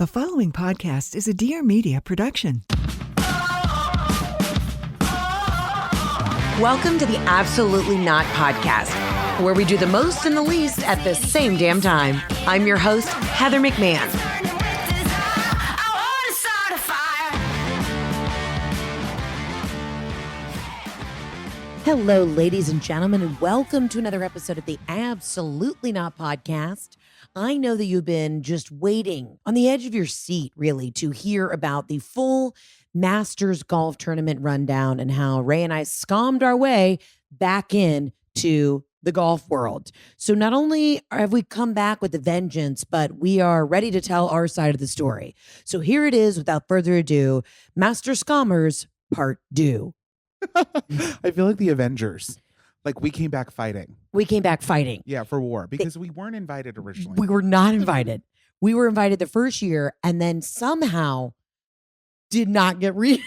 The following podcast is a Dear Media production. Welcome to the Absolutely Not podcast, where we do the most and the least at the same damn time. I'm your host, Heather McMahan. Hello, ladies and gentlemen, and welcome to another episode of the Absolutely Not podcast. I know that you've been just waiting on the edge of your seat, really, to hear about the full Masters golf tournament rundown and how Ray and I scammed our way back into the golf world. So not only have we come back with a vengeance, but we are ready to tell our side of the story. So here it is, without further ado, Master Scammers Part 2. I feel like the Avengers. Like, we came back fighting. We came back fighting. Yeah, for war, because we weren't invited originally. We were not invited. We were invited the first year and then somehow did not get re.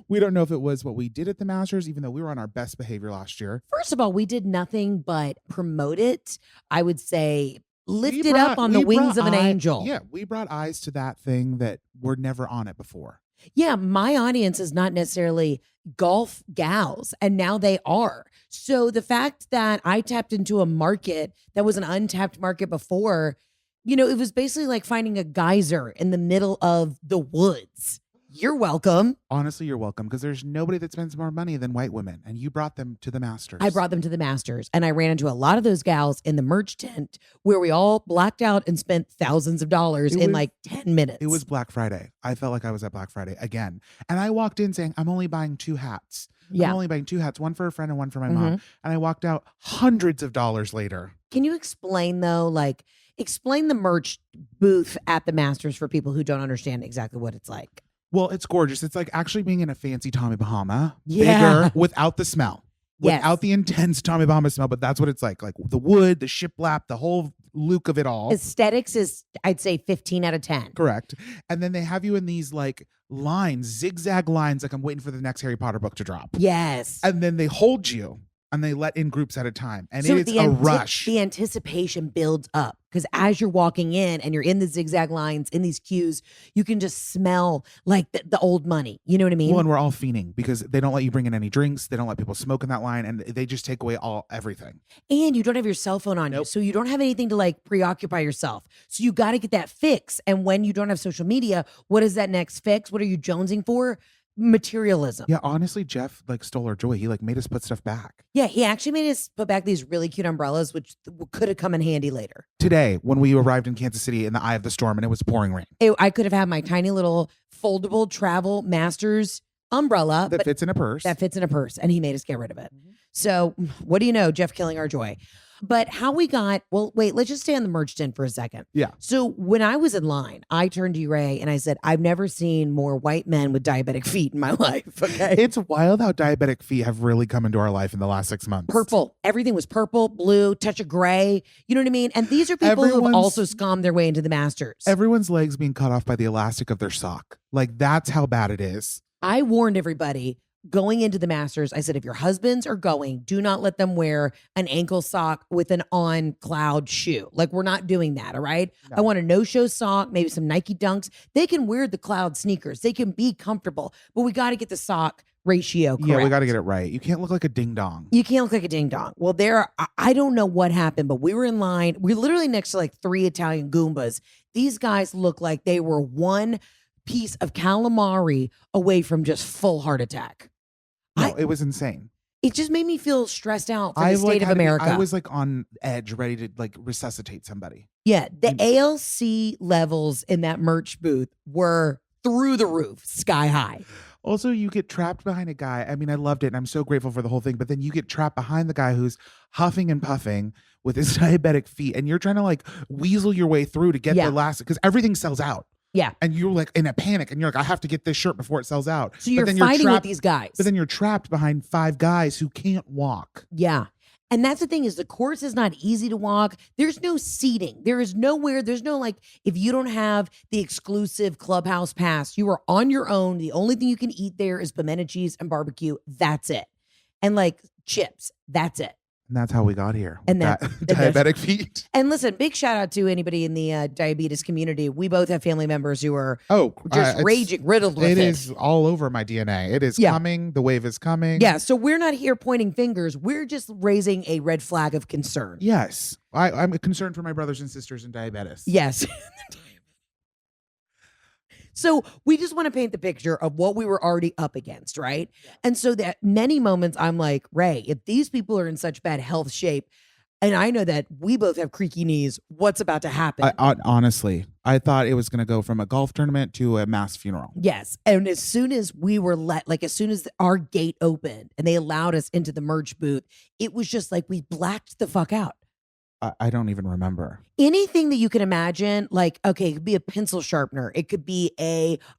We don't know if it was what we did at the Masters, even though we were on our best behavior last year. First of all, we did nothing but promote it. I would say lift it up on the wings of an angel. Yeah, we brought eyes to that thing that were never on it before. Yeah, my audience is not necessarily golf gals, and now they are. So the fact that I tapped into a market that was an untapped market before, you know, it was basically like finding a geyser in the middle of the woods. You're welcome. Honestly, you're welcome, because there's nobody that spends more money than white women, and you brought them to the Masters. I brought them to the Masters, and I ran into a lot of those gals in the merch tent where we all blacked out and spent thousands of dollars in like 10 minutes. It was Black Friday. I felt like I was at Black Friday again. And I walked in saying, I'm only buying 2 hats. Yeah. I'm only buying 2 hats, one for a friend and one for my mom. And I walked out hundreds of dollars later. Can you explain, though, explain the merch booth at the Masters for people who don't understand exactly what it's like? Well, it's gorgeous. It's like actually being in a fancy Tommy Bahama. Yeah. Bigger, without the smell. Yes. Without the intense Tommy Bahama smell, but that's what it's like. Like the wood, the shiplap, the whole look of it all. Aesthetics is, I'd say, 15 out of 10. Correct. And then they have you in these like lines, zigzag lines, like I'm waiting for the next Harry Potter book to drop. Yes. And then they hold you and they let in groups at a time. And so it's a rush. The anticipation builds up because as you're walking in and you're in the zigzag lines, in these queues, you can just smell like the old money. You know what I mean? Well, and we're all fiending because they don't let you bring in any drinks. They don't let people smoke in that line. And they just take away everything. And you don't have your cell phone on you. So you don't have anything to like preoccupy yourself. So you got to get that fix. And when you don't have social media, what is that next fix? What are you jonesing for? Materialism. Yeah, honestly, Jeff like stole our joy. He like made us put stuff back. Yeah, he actually made us put back these really cute umbrellas, which could have come in handy later. Today, when we arrived in Kansas City in the eye of the storm and it was pouring rain. I could have had my tiny little foldable travel Masters umbrella. That fits in a purse. That fits in a purse, and he made us get rid of it. So what do you know, Jeff killing our joy. But how we got, well, wait, let's just stay on the merch tent for a second. Yeah. So when I was in line, I turned to you, Ray, and I said, I've never seen more white men with diabetic feet in my life. Okay. It's wild how diabetic feet have really come into our life in the last 6 months. Purple. Everything was purple, blue, touch of gray. You know what I mean? And these are people who have also scammed their way into the Masters. Everyone's legs being cut off by the elastic of their sock. Like, that's how bad it is. I warned everybody going into the Masters. I said, if your husbands are going, do not let them wear an ankle sock with an on cloud shoe. Like, we're not doing that. All right. No. I want a no-show sock, maybe some Nike Dunks. They can wear the cloud sneakers. They can be comfortable, but we got to get the sock ratio correct. Yeah, we got to get it right. You can't look like a ding dong. You can't look like a ding dong. Well, I don't know what happened, but we were in line. We're literally next to like 3 Italian Goombas. These guys look like they were one piece of calamari away from just full heart attack. No, it was insane. It just made me feel stressed out for the state of America. I was like on edge, ready to like resuscitate somebody. Yeah, the ALC levels in that merch booth were through the roof, sky high. Also, you get trapped behind a guy. I mean, I loved it, and I'm so grateful for the whole thing. But then you get trapped behind the guy who's huffing and puffing with his diabetic feet, and you're trying to like weasel your way through to get the last, because everything sells out. Yeah. And you're like in a panic and you're like, I have to get this shirt before it sells out. So you're fighting with these guys. But then you're trapped behind 5 guys who can't walk. Yeah. And that's the thing is the course is not easy to walk. There's no seating. There is nowhere. There's no like, if you don't have the exclusive clubhouse pass, you are on your own. The only thing you can eat there is pimento cheese and barbecue. That's it. And like chips. That's it. And that's how we got here. And that diabetic feet. And listen, big shout out to anybody in the diabetes community. We both have family members who are just raging, riddled with it. It is all over my DNA. It is coming. The wave is coming. Yeah. So we're not here pointing fingers. We're just raising a red flag of concern. Yes. I'm concerned for my brothers and sisters in diabetes. Yes. So we just want to paint the picture of what we were already up against, right? Yeah. And so that many moments I'm like, Ray, if these people are in such bad health shape, and I know that we both have creaky knees, what's about to happen? Honestly, I thought it was going to go from a golf tournament to a mass funeral. Yes. And as soon as we were as soon as our gate opened and they allowed us into the merch booth, it was just like we blacked the fuck out. I don't even remember. Anything that you can imagine, like, okay, it could be a pencil sharpener. It could be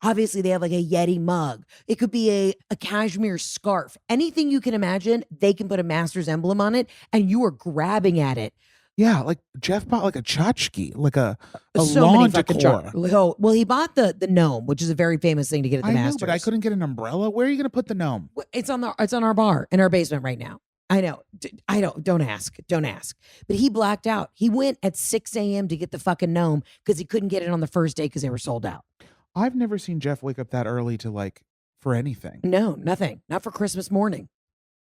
obviously they have like a Yeti mug. It could be a cashmere scarf. Anything you can imagine, they can put a Masters emblem on it and you are grabbing at it. Yeah, like Jeff bought like a tchotchke, like a so lawn decor. Well, he bought the gnome, which is a very famous thing to get at the Masters. But I couldn't get an umbrella. Where are you going to put the gnome? It's on our bar in our basement right now. I know. Don't ask. But he blacked out. He went at 6 a.m. to get the fucking gnome because he couldn't get it on the first day because they were sold out. I've never seen Jeff wake up that early to for anything. No, nothing. Not for Christmas morning.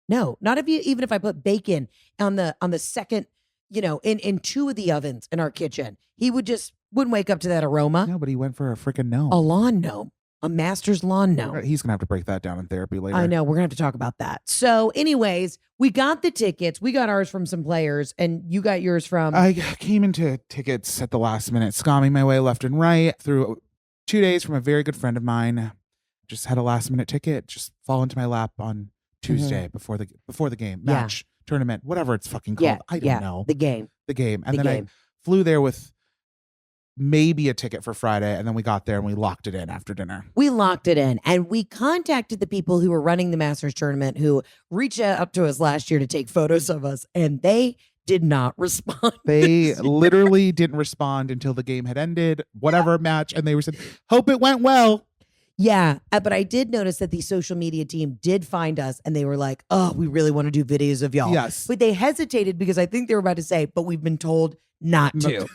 No, not even if I put bacon on the second, in two of the ovens in our kitchen. He wouldn't wake up to that aroma. No, but he went for a freaking gnome. A lawn gnome. A Masters lawn gnome. He's going to have to break that down in therapy later. I know. We're going to have to talk about that. So anyways, we got the tickets. We got ours from some players and you got yours from... I came into tickets at the last minute, scamming my way left and right through 2 days from a very good friend of mine. Just had a last minute ticket, just fall into my lap on Tuesday before the game, match, tournament, whatever it's fucking called. I don't know. The game. And then I flew there with maybe a ticket for Friday, and then we got there and we locked it in after dinner. We locked it in, and we contacted the people who were running the Masters tournament who reached out to us last year to take photos of us, and they did not respond. They literally didn't respond until the game had ended, whatever match, and they said, hope it went well. Yeah, but I did notice that the social media team did find us, and they were like, oh, we really want to do videos of y'all. Yes. But they hesitated because I think they were about to say, but we've been told not to.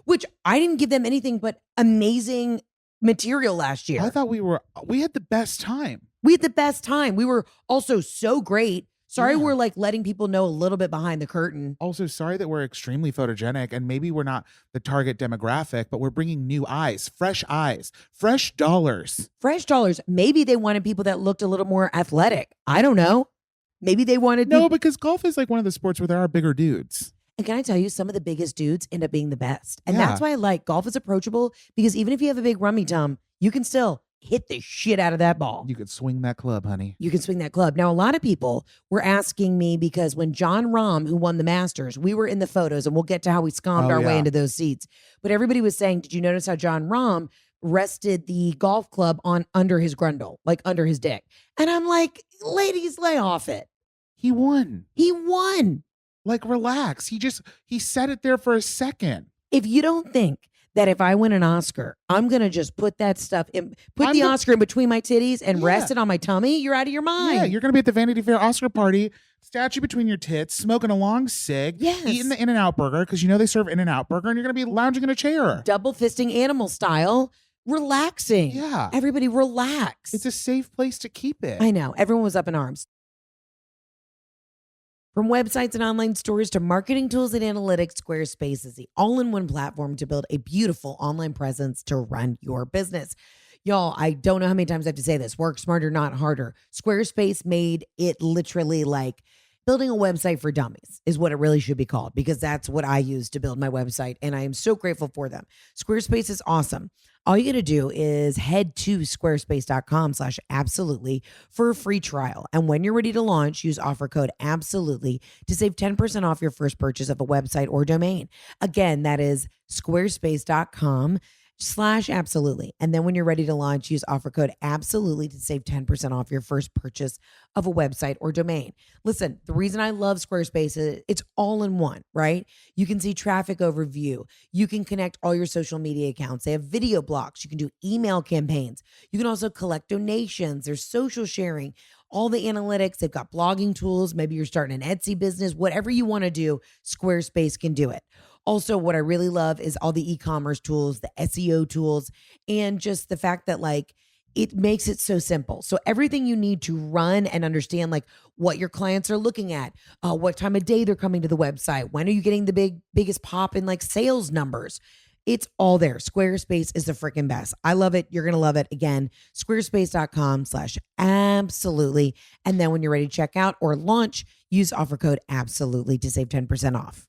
Which I didn't give them anything but amazing material last year. I thought we had the best time. We had the best time. We were also so great. Sorry, we're letting people know a little bit behind the curtain. Also, sorry that we're extremely photogenic and maybe we're not the target demographic, but we're bringing new eyes, fresh dollars. Fresh dollars. Maybe they wanted people that looked a little more athletic. I don't know. Maybe they wanted... No, because golf is like one of the sports where there are bigger dudes. And can I tell you, some of the biggest dudes end up being the best. And that's why I like golf is approachable, because even if you have a big rummy tum, you can still hit the shit out of that ball. You could swing that club, honey. You can swing that club. Now, a lot of people were asking me because when John Rahm, who won the Masters, we were in the photos, and we'll get to how we scammed our way into those seats. But everybody was saying, did you notice how John Rahm rested the golf club under his grundle, like under his dick? And I'm like, ladies, lay off it. He won. Like, relax. He set it there for a second. If you don't think that if I win an Oscar, I'm going to just put that stuff in, the Oscar in between my titties and rest it on my tummy, you're out of your mind. Yeah, you're going to be at the Vanity Fair Oscar party, statue between your tits, smoking a long cig, eating the In-N-Out burger, because they serve In-N-Out burger, and you're going to be lounging in a chair. Double fisting animal style, relaxing. Yeah. Everybody relax. It's a safe place to keep it. I know. Everyone was up in arms. From websites and online stores to marketing tools and analytics, Squarespace is the all-in-one platform to build a beautiful online presence to run your business. Y'all, I don't know how many times I have to say this. Work smarter, not harder. Squarespace made it literally like building a website for dummies is what it really should be called, because that's what I use to build my website, and I am so grateful for them. Squarespace is awesome. All you got to do is head to squarespace.com/absolutely for a free trial. And when you're ready to launch, use offer code absolutely to save 10% off your first purchase of a website or domain. Again, that is squarespace.com/absolutely. And then when you're ready to launch, use offer code absolutely to save 10% off your first purchase of a website or domain. Listen, the reason I love Squarespace is it's all in one, right? You can see traffic overview. You can connect all your social media accounts. They have video blocks. You can do email campaigns. You can also collect donations. There's social sharing. all the analytics. They've got blogging tools. Maybe you're starting an Etsy business. Whatever you want to do, Squarespace can do it. Also, what I really love is all the e-commerce tools, the SEO tools, and just the fact that like it makes it so simple. So everything you need to run and understand like what your clients are looking at, what time of day they're coming to the website, when are you getting the biggest pop in like sales numbers? It's all there. Squarespace is the freaking best. I love it. You're going to love it. Again, squarespace.com/absolutely. And then when you're ready to check out or launch, use offer code absolutely to save 10% off.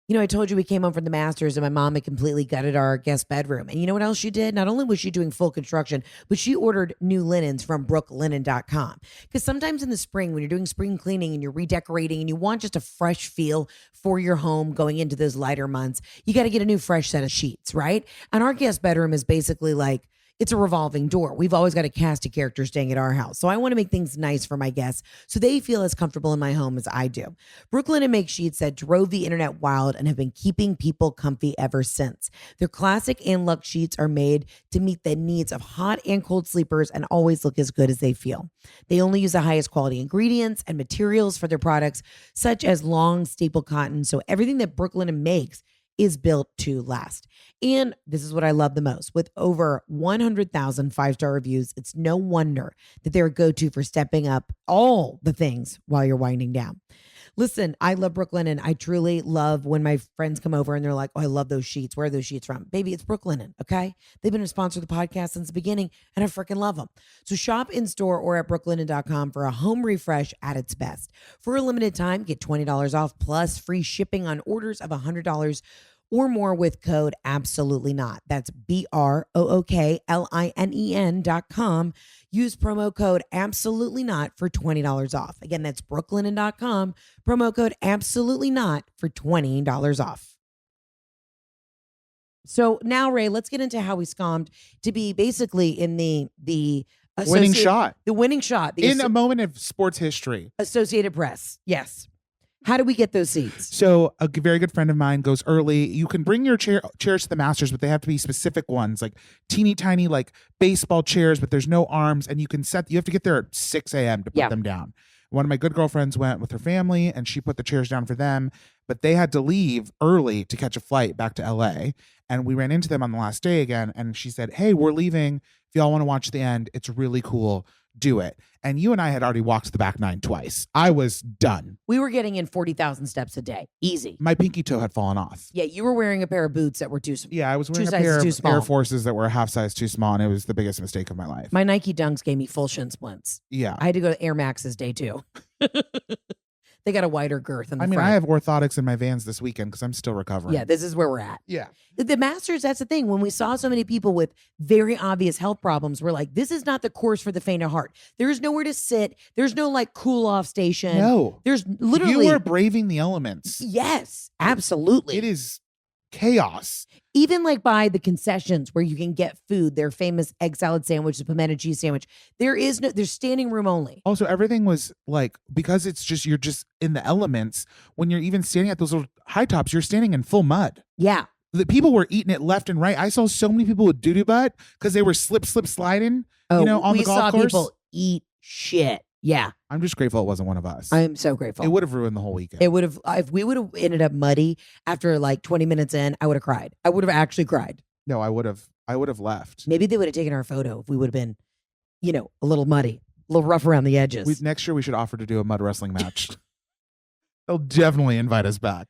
You know, I told you we came home from the Masters and my mom had completely gutted our guest bedroom. And you know what else she did? Not only was she doing full construction, but she ordered new linens from brooklinen.com. Because sometimes in the spring, when you're doing spring cleaning and you're redecorating and you want just a fresh feel for your home going into those lighter months, you got to get a new fresh set of sheets, right? And our guest bedroom is basically like, it's a revolving door. We've always got a cast of characters staying at our house. So I want to make things nice for my guests so they feel as comfortable in my home as I do. Brooklinen makes sheets that drove the internet wild and have been keeping people comfy ever since. Their classic and luxe sheets are made to meet the needs of hot and cold sleepers and always look as good as they feel. They only use the highest quality ingredients and materials for their products, such as long staple cotton. So everything that Brooklinen makes is built to last. And this is what I love the most. With over 100,000 five-star reviews, it's no wonder that they're a go-to for stepping up all the things while you're winding down. Listen, I love Brooklinen. I truly love when my friends come over and they're like, oh, I love those sheets. Where are those sheets from? Baby, it's Brooklinen, okay? They've been a sponsor of the podcast since the beginning, and I freaking love them. So shop in-store or at brooklinen.com for a home refresh at its best. For a limited time, get $20 off plus free shipping on orders of $100 or more with code absolutely not. That's BROOKLINEN.com. Use promo code absolutely not for $20 off. Again, that's brooklinen.com. Promo code absolutely not for $20 off. So now, Ray, let's get into how we scammed to be basically in the winning shot. The winning shot. In a moment of sports history. Associated Press. Yes. How do we get those seats? So a very good friend of mine goes early. You can bring your chairs to the Masters, but they have to be specific ones, like teeny tiny, like baseball chairs, but there's no arms. And you have to get there at 6 a.m. to put them down. One of my good girlfriends went with her family and she put the chairs down for them, but they had to leave early to catch a flight back to LA. And we ran into them on the last day again. And she said, hey, we're leaving. If y'all want to watch the end, it's really cool. Do it. And you and I had already walked the back nine twice. I was done. We were getting in 40,000 steps a day. Easy. My pinky toe had fallen off. Yeah, you were wearing a pair of boots that were too small. Yeah, I was wearing a pair of Air Forces that were a half size too small, and it was the biggest mistake of my life. My Nike Dunks gave me full shin splints. Yeah. I had to go to Air Max's day two. They got a wider girth in the front. I have orthotics in my Vans this weekend because I'm still recovering. Yeah, this is where we're at. Yeah. The Masters, that's the thing. When we saw so many people with very obvious health problems, we're like, this is not the course for the faint of heart. There is nowhere to sit. There's no like cool off station. No. There's literally. You are braving the elements. Yes, absolutely. It is chaos. Even like by the concessions where you can get food, their famous egg salad sandwich, the pimento cheese sandwich, there's standing room only. Also, everything was like, because you're just in the elements, when you're even standing at those little high tops, you're standing in full mud. Yeah. The people were eating it left and right. I saw so many people with doo-doo butt because they were slip, sliding, on the golf course. We saw people eat shit. Yeah. I'm just grateful it wasn't one of us. I am so grateful. It would have ruined the whole weekend. It would have, if we would have ended up muddy after like 20 minutes in, I would have cried. I would have actually cried. No, I would have left. Maybe they would have taken our photo if we would have been, a little muddy, a little rough around the edges. Next year we should offer to do a mud wrestling match. They'll definitely invite us back.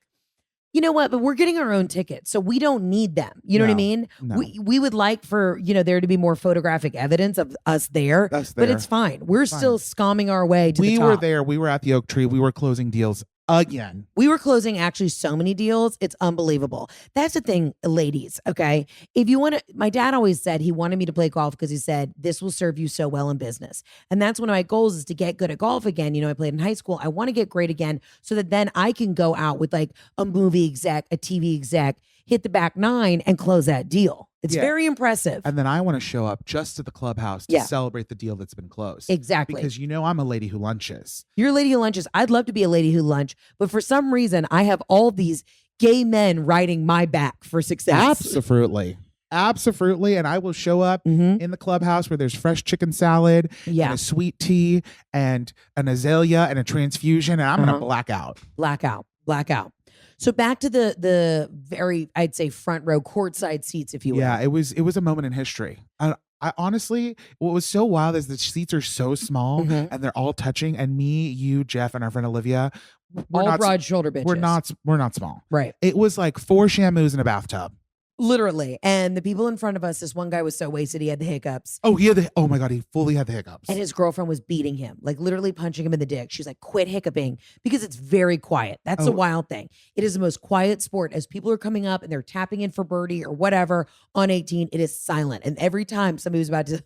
You know what? But we're getting our own tickets, so we don't need them. You know what I mean? No. We would like for, there to be more photographic evidence of us there. But it's fine. We're still scamming our way to the top. We were there. We were at the Oak Tree. We were closing deals again. We were closing actually so many deals. It's unbelievable. That's the thing, ladies. Okay. If you want to, my dad always said he wanted me to play golf because he said, this will serve you so well in business. And that's one of my goals is to get good at golf again. I played in high school. I want to get great again so that then I can go out with like a movie exec, a TV exec, hit the back nine and close that deal. It's very impressive. And then I want to show up just to the clubhouse to celebrate the deal that's been closed. Exactly. Because I'm a lady who lunches. You're a lady who lunches. I'd love to be a lady who lunch, but for some reason I have all these gay men riding my back for success. Absolutely. Absolutely. And I will show up in the clubhouse where there's fresh chicken salad and a sweet tea and an azalea and a transfusion. And I'm going to black out. Black out. So back to the very, I'd say, front row courtside seats, if you will. Yeah, it was a moment in history. I honestly, what was so wild is the seats are so small and they're all touching. And me, you, Jeff, and our friend Olivia, we're not broad shoulder bitches. We're not small. Right. It was like 4 shampoos in a bathtub. Literally. And the people in front of us, this one guy was so wasted, he had the hiccups. Oh, oh my God, he fully had the hiccups. And his girlfriend was beating him, like literally punching him in the dick. She's like, quit hiccuping, because it's very quiet. That's the wild thing. It is the most quiet sport. As people are coming up and they're tapping in for birdie or whatever on 18, it is silent. And every time somebody was about to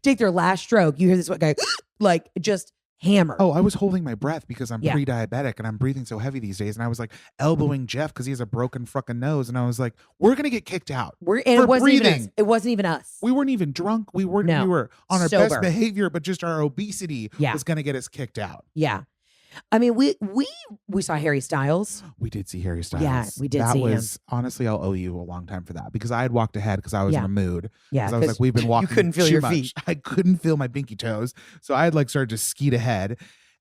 take their last stroke, you hear this one guy like just hammer. Oh, I was holding my breath because I'm pre-diabetic and I'm breathing so heavy these days. And I was like elbowing Jeff because he has a broken fucking nose. And I was like, we're going to get kicked out. It wasn't even us. It wasn't even us. We weren't even drunk. We were on our best behavior, but just our obesity was going to get us kicked out. Yeah. I mean, we saw Harry Styles. We did see Harry Styles. Yeah, we did see him. Honestly, I'll owe you a long time for that because I had walked ahead because I was in a mood. Yeah. Because I was like, we've been walking. You couldn't feel your feet. I couldn't feel my pinky toes. So I had like started to skeet ahead.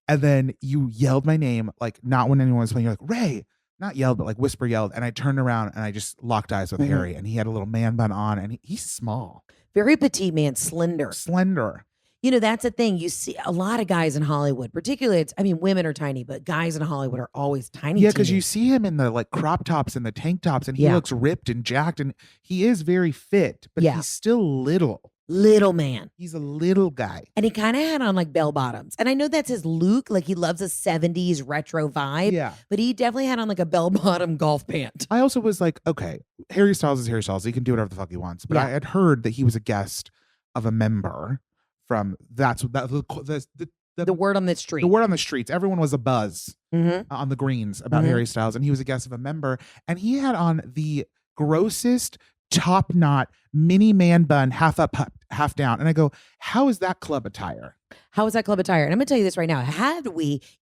And then you yelled my name, like not when anyone was playing. You're like, Ray, not yelled, but like whisper yelled. And I turned around and I just locked eyes with Harry. And he had a little man bun on and he's small. Very petite man, slender. You know, that's the thing. You see a lot of guys in Hollywood, particularly, women are tiny, but guys in Hollywood are always tiny. Yeah, because you see him in the like crop tops and the tank tops and he looks ripped and jacked and he is very fit, but he's still little. Little man. He's a little guy. And he kind of had on like bell bottoms. And I know that's his look. Like he loves a 70s retro vibe. Yeah. But he definitely had on like a bell bottom golf pant. I also was like, okay, Harry Styles is Harry Styles. He can do whatever the fuck he wants. But I had heard that he was a guest of a member from the word on the street. The word on the streets. Everyone was a buzz on the greens about Harry Styles. And he was a guest of a member. And he had on the grossest top knot mini man bun, half up, half down. And I go, how is that club attire? How is that club attire? And I'm going to tell you this right now.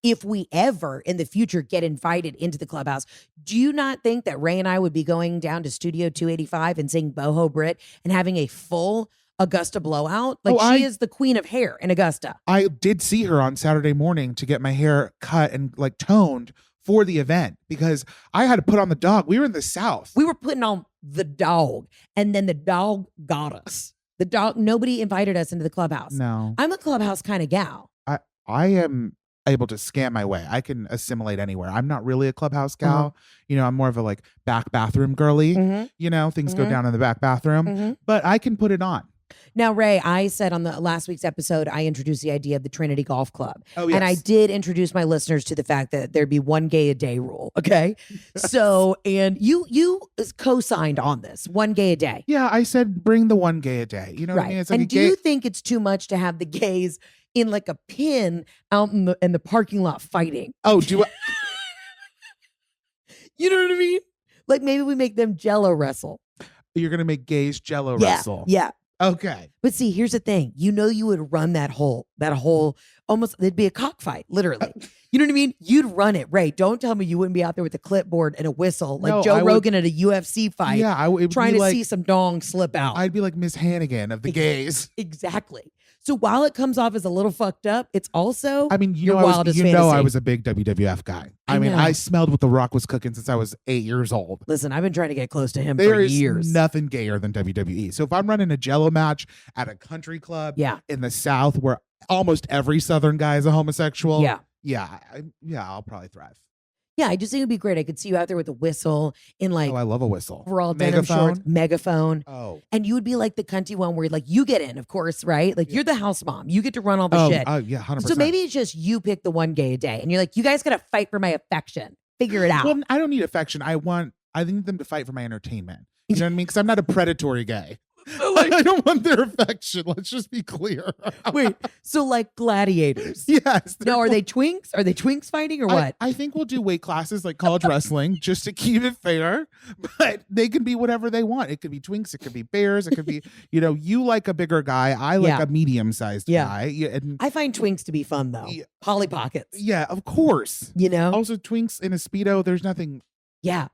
If we ever in the future get invited into the clubhouse, do you not think that Ray and I would be going down to Studio 285 and sing Boho Brit and having a full Augusta blowout? Like she is the queen of hair in Augusta. I did see her on Saturday morning to get my hair cut and like toned for the event because I had to put on the dog. We were in the South. We were putting on the dog and then the dog got us. The dog, nobody invited us into the clubhouse. No. I'm a clubhouse kind of gal. I am able to scam my way. I can assimilate anywhere. I'm not really a clubhouse gal. You know, I'm more of a like back bathroom girly. You know, things go down in the back bathroom, but I can put it on. Now, Ray, I said on the last week's episode, I introduced the idea of the Trinity Golf Club. Oh, yes. And I did introduce my listeners to the fact that there'd be one gay a day rule. Okay. So, and you co-signed on this, one gay a day. Yeah. I said, bring the one gay a day. You know what I mean? It's like and do you think it's too much to have the gays in like a pin out in the parking lot fighting? Oh, do I? You know what I mean? Like maybe we make them Jello wrestle. You're going to make gays Jello wrestle. Yeah. Okay. But see, here's the thing. You know, you would run that whole almost, it'd be a cockfight, literally. You know what I mean? You'd run it, Ray. Don't tell me you wouldn't be out there with a clipboard and a whistle like Joe Rogan at a UFC fight. Yeah, I would trying to see some dong slip out. I'd be like Miss Hannigan of the gays. Exactly. So while it comes off as a little fucked up, it's also I was a big WWF guy. I smelled what The Rock was cooking since I was 8 years old. Listen, I've been trying to get close to him for years. There is nothing gayer than WWE. So if I'm running a Jello match at a country club in the South where almost every Southern guy is a homosexual, I'll probably thrive. Yeah, I just think it'd be great. I could see you out there with a whistle in like I love a whistle. Overall denim shorts, megaphone. Oh. And you would be like the cunty one where like you get in, of course, right? Like you're the house mom. You get to run all the shit. Oh, yeah, 100%. So maybe it's just you pick the one gay a day and you're like, you guys gotta fight for my affection. Figure it out. Well, I don't need affection. I need them to fight for my entertainment. You know what I mean? Because I'm not a predatory gay. I don't want their affection. Let's just be clear. Wait, so like gladiators? Yes. Now, are they twinks? Are they twinks fighting or what? I think we'll do weight classes like college wrestling just to keep it fair. But they can be whatever they want. It could be twinks. It could be bears. It could be, you like a bigger guy. I like a medium-sized guy. Yeah, and I find twinks to be fun though. Polly Pockets. Yeah, of course. You know? Also, twinks in a Speedo, there's nothing. Yeah.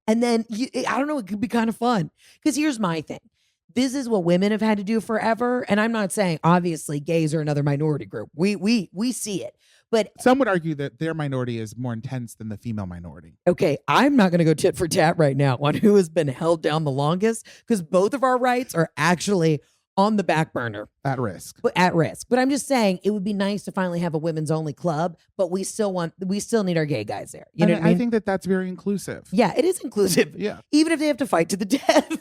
And then, I don't know, it could be kind of fun. Because here's my thing. This is what women have had to do forever. And I'm not saying, obviously, gays are another minority group. We see it. But some would argue that their minority is more intense than the female minority. Okay, I'm not going to go tit for tat right now on who has been held down the longest, because both of our rights are actually on the back burner. At risk. But I'm just saying it would be nice to finally have a women's only club, but we still need our gay guys there. You know what I mean? I think that that's very inclusive. Yeah, it is inclusive. Yeah. Even if they have to fight to the death.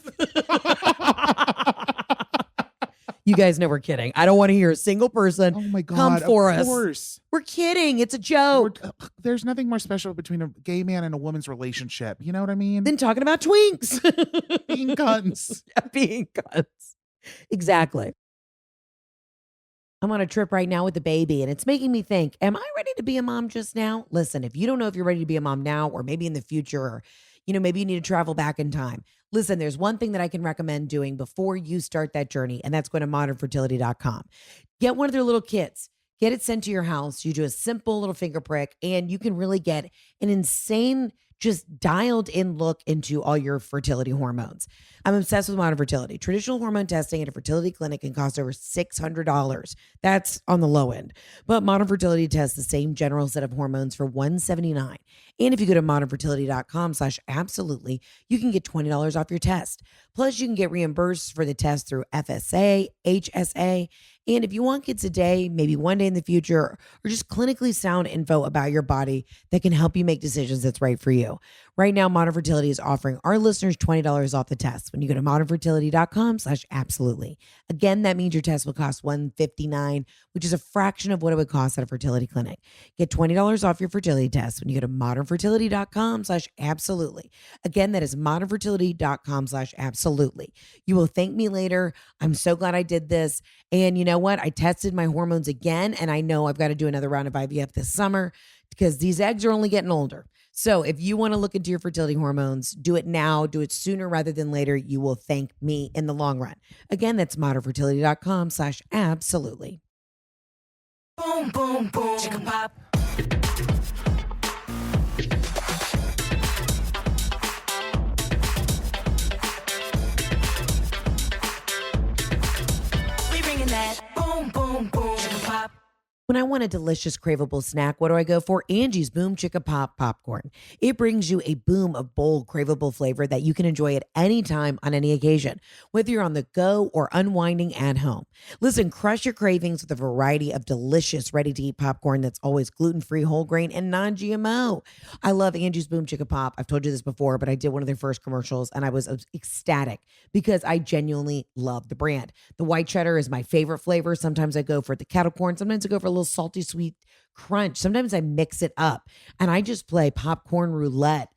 You guys know we're kidding. I don't want to hear a single person come for us. Of course. We're kidding. It's a joke. There's nothing more special between a gay man and a woman's relationship. You know what I mean? Than talking about twinks. Being cunts. Yeah, being cunts. Exactly. I'm on a trip right now with the baby, and it's making me think, am I ready to be a mom just now? Listen, if you don't know if you're ready to be a mom now or maybe in the future, or, maybe you need to travel back in time. Listen, there's one thing that I can recommend doing before you start that journey, and that's going to modernfertility.com. Get one of their little kits. Get it sent to your house. You do a simple little finger prick, and you can really get an insane, just dialed in look into all your fertility hormones. I'm obsessed with Modern Fertility. Traditional hormone testing at a fertility clinic can cost over $600. That's on the low end. But Modern Fertility tests the same general set of hormones for $179. And if you go to modernfertility.com/absolutely, you can get $20 off your test. Plus, you can get reimbursed for the test through FSA, HSA. And if you want kids today, maybe one day in the future, or just clinically sound info about your body that can help you make decisions that's right for you. Right now, Modern Fertility is offering our listeners $20 off the test when you go to modernfertility.com/absolutely. Again, that means your test will cost $159, which is a fraction of what it would cost at a fertility clinic. Get $20 off your fertility test when you go to modernfertility.com/absolutely. Again, that is modernfertility.com/absolutely. You will thank me later. I'm so glad I did this. And you know what? I tested my hormones again, and I know I've got to do another round of IVF this summer because these eggs are only getting older. So if you want to look into your fertility hormones, do it now. Do it sooner rather than later. You will thank me in the long run. Again, that's modernfertility.com/absolutely. Boom, boom, boom. Chicka pop. We bringing that boom, boom, boom. Chicka pop. When I want a delicious, craveable snack, what do I go for? Angie's Boom Chicka Pop Popcorn. It brings you a boom of bold, craveable flavor that you can enjoy at any time on any occasion, whether you're on the go or unwinding at home. Listen, crush your cravings with a variety of delicious, ready-to-eat popcorn that's always gluten-free, whole grain, and non-GMO. I love Angie's Boom Chicka Pop. I've told you this before, but I did one of their first commercials, and I was ecstatic because I genuinely love the brand. The white cheddar is my favorite flavor. Sometimes I go for the kettle corn. Sometimes I go for a little salty sweet crunch. Sometimes I mix it up and I just play popcorn roulette.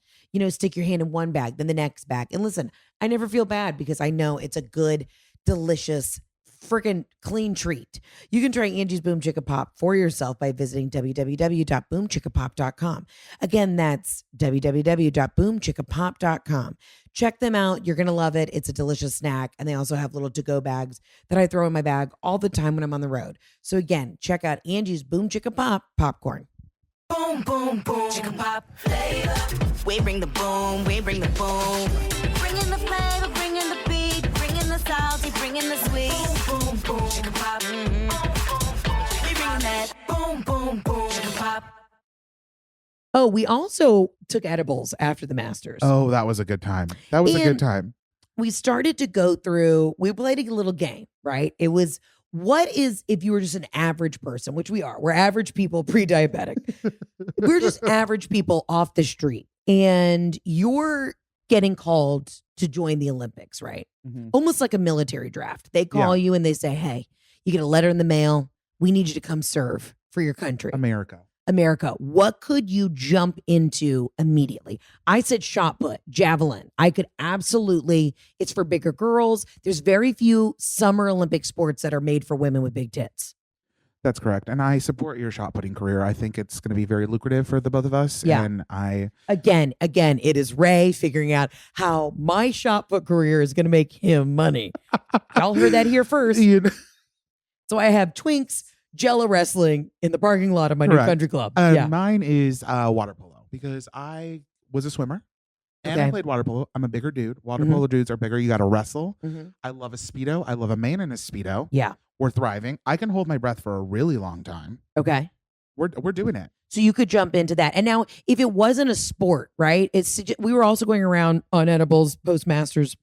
Stick your hand in one bag, then the next bag. And listen, I never feel bad because I know it's a good, delicious, freaking clean treat. You can try Angie's Boom Chicka Pop for yourself by visiting www.boomchickapop.com. Again, that's www.boomchickapop.com. Check them out. You're going to love it. It's a delicious snack. And they also have little to-go bags that I throw in my bag all the time when I'm on the road. So again, check out Angie's Boom Chicka Pop popcorn. Boom, boom, boom. Chicka pop flavor. We bring the boom. We bring the boom. Bringing the flavor, bringing the beat, bringing the salty, bringing the sweet. Boom, boom, boom. Chicka pop. Mm-hmm. We bringing that boom, boom, boom. Chicka pop. Oh, we also took edibles after the Masters. Oh, that was a good time. That was a good time. We started to go through, we played a little game, right? It was, what is, if you were just an average person, which we are, we're average people pre-diabetic. We're just average people off the street. And you're getting called to join the Olympics, right? Mm-hmm. Almost like a military draft. They call you and they say, hey, you get a letter in the mail. We need you to come serve for your country. America, what could you jump into immediately? I said shot put, javelin. I could absolutely, it's for bigger girls. There's very few summer Olympic sports that are made for women with big tits. That's correct. And I support your shot putting career. I think it's going to be very lucrative for the both of us. Yeah. And Again, it is Ray figuring out how my shot put career is going to make him money. Y'all heard that here first. So I have twinks, Jello wrestling in the parking lot of my new country club. Mine is water polo because I was a swimmer And I played water polo. I'm a bigger dude. Water polo dudes are bigger. You got to wrestle. I love a Speedo. I love a man in a Speedo. Yeah. We're thriving. I can hold my breath for a really long time. Okay. We're doing it. So you could jump into that. And now, if it wasn't a sport, right? We were also going around on Edibles, Postmasters,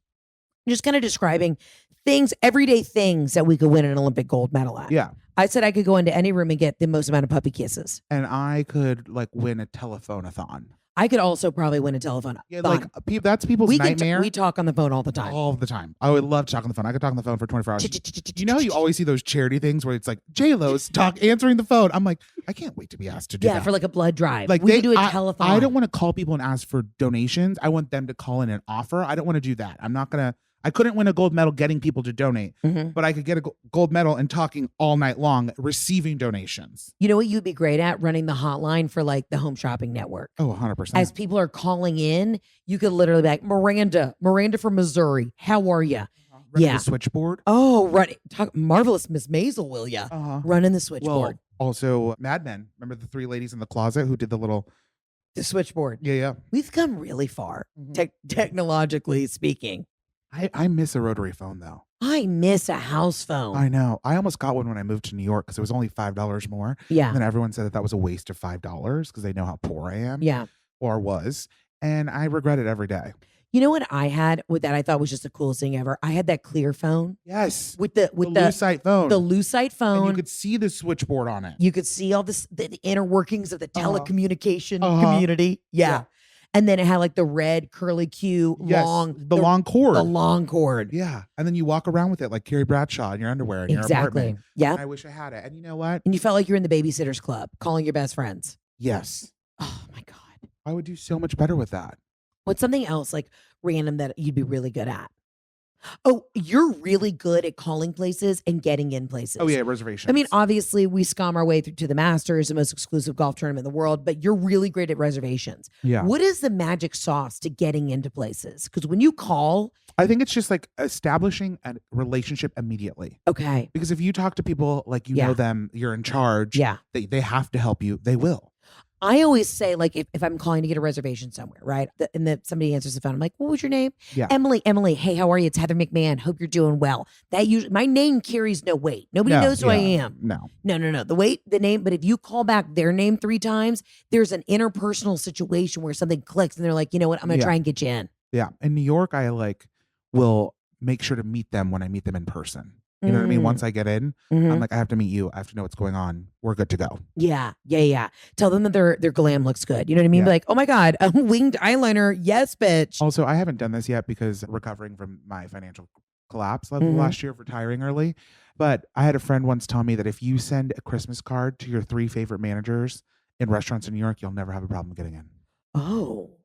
just kind of describing things, everyday things that we could win an Olympic gold medal at. Yeah. I said I could go into any room and get the most amount of puppy kisses. And I could like win a telephone-a-thon. I could also probably win a telephone. Yeah, like that's people's nightmare. We talk on the phone all the time. All the time. I would love to talk on the phone. I could talk on the phone for 24 hours. You know how you always see those charity things where it's like J-Lo's answering the phone. I'm like, I can't wait to be asked to do that. Yeah, for like a blood drive. Like we could do a telethon. I don't want to call people and ask for donations. I want them to call in and offer. I don't want to do that. I couldn't win a gold medal getting people to donate, but I could get a gold medal and talking all night long, receiving donations. You know what you'd be great at? Running the hotline for like the Home Shopping Network. Oh, 100%. As people are calling in, you could literally be like, Miranda from Missouri. How are you? The switchboard. Oh, marvelous Miss Maisel, will ya? Running the switchboard. Well, also Mad Men. Remember the three ladies in the closet who did the switchboard. Yeah. We've come really far, technologically speaking. I miss a rotary phone though. I miss a house phone. I know. I almost got one when I moved to New York because it was only $5 more. Yeah. And then everyone said that was a waste of $5 because they know how poor I am. Yeah. Or was. And I regret it every day. You know what I had with that I thought was just the coolest thing ever? I had that clear phone. Yes. With the Lucite phone. The Lucite phone. And you could see the switchboard on it. You could see all this the inner workings of the telecommunication community. Yeah. And then it had like the red curly Q long cord. The long cord. Yeah. And then you walk around with it like Carrie Bradshaw in your underwear in your apartment. Yeah. And I wish I had it. And you know what? And you felt like you're in the Babysitters Club calling your best friends. Yes. Oh my God. I would do so much better with that. What's something else like random that you'd be really good at? Oh, you're really good at calling places and getting in places. Oh, yeah, reservations. I mean, obviously, we scum our way through to the Masters, the most exclusive golf tournament in the world, but you're really great at reservations. Yeah. What is the magic sauce to getting into places? Because when you call... I think it's just like establishing a relationship immediately. Okay. Because if you talk to people like you know them, you're in charge. Yeah. They have to help you. They will. I always say, like, if I'm calling to get a reservation somewhere, right? And somebody answers the phone, I'm like, what was your name? Yeah. Emily. Hey, how are you? It's Heather McMahan. Hope you're doing well. That usually, my name carries no weight. Nobody knows who I am. No. The name, but if you call back their name 3 times, there's an interpersonal situation where something clicks and they're like, you know what? I'm going to try and get you in. Yeah. In New York, I will make sure to meet them when I meet them in person. You know what I mean? Once I get in, I'm like, I have to meet you. I have to know what's going on. We're good to go. Yeah. Tell them that their glam looks good. You know what I mean? Be like, oh my God, a winged eyeliner. Yes, bitch. Also, I haven't done this yet because recovering from my financial collapse last year of retiring early. But I had a friend once tell me that if you send a Christmas card to your 3 favorite managers in restaurants in New York, you'll never have a problem getting in. Oh,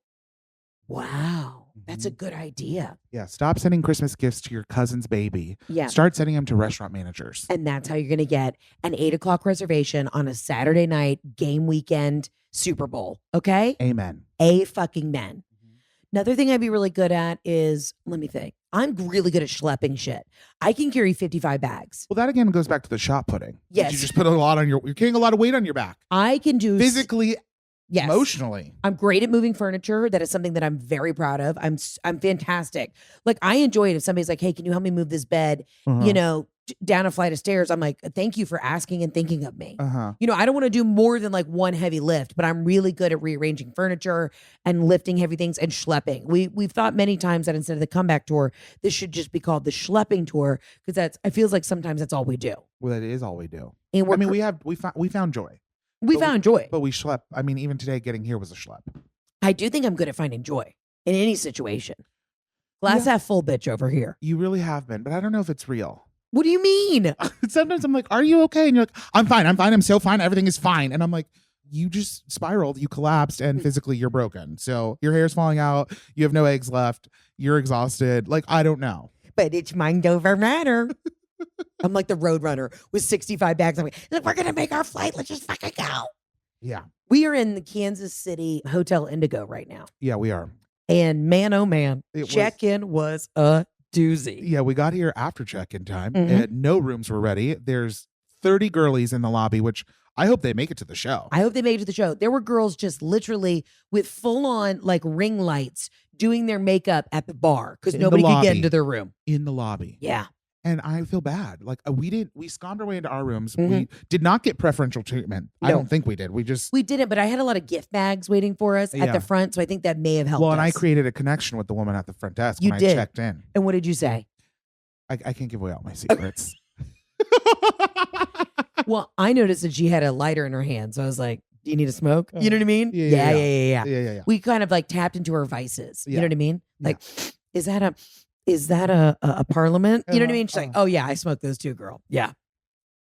wow. That's a good idea. Yeah. Stop sending Christmas gifts to your cousin's baby. Yeah. Start sending them to restaurant managers. And that's how you're going to get an 8:00 reservation on a Saturday night game weekend Super Bowl. Okay? Amen. Fucking men. Another thing I'd be really good at is, let me think. I'm really good at schlepping shit. I can carry 55 bags. Well, that again goes back to the shot putting. Yes. You just put a lot on you're carrying a lot of weight on your back. I can do physically. Yes. Emotionally. I'm great at moving furniture. That is something that I'm very proud of. I'm fantastic. Like, I enjoy it if somebody's like, hey, can you help me move this bed, down a flight of stairs? I'm like, thank you for asking and thinking of me. I don't want to do more than like one heavy lift, but I'm really good at rearranging furniture and lifting heavy things and schlepping. We've thought many times that instead of the comeback tour, this should just be called the schlepping tour, because it feels like sometimes that's all we do. Well, that is all we do. And we found joy. We found joy. But we schlep. I mean, even today getting here was a schlep. I do think I'm good at finding joy in any situation. Glass half full bitch over here. You really have been, but I don't know if it's real. What do you mean? Sometimes I'm like, are you okay? And you're like, I'm fine. I'm so fine. Everything is fine. And I'm like, you just spiraled. You collapsed and physically you're broken. So your hair's falling out. You have no eggs left. You're exhausted. Like, I don't know. But it's mind over matter. I'm like the road runner with 65 bags. I'm like, we're going to make our flight. Let's just fucking go. Yeah. We are in the Kansas City Hotel Indigo right now. Yeah, we are. And man, oh man, check-in was a doozy. Yeah, we got here after check-in time and no rooms were ready. There's 30 girlies in the lobby, which I hope they make it to the show. I hope they made it to the show. There were girls just literally with full on like ring lights doing their makeup at the bar because nobody could get into their room. In the lobby. Yeah. And I feel bad. Like we sconned our way into our rooms. We did not get preferential treatment. No. I don't think we did. We didn't, but I had a lot of gift bags waiting for us at the front. So I think that may have helped us. And I created a connection with the woman at the front desk when I checked in. And what did you say? I can't give away all my secrets. Well, I noticed that she had a lighter in her hand. So I was like, do you need a smoke? You know what I mean? Yeah. We kind of like tapped into her vices. You know what I mean? Like, is that a parliament? You know what I mean? She's like, oh yeah, I smoked those too, girl. Yeah.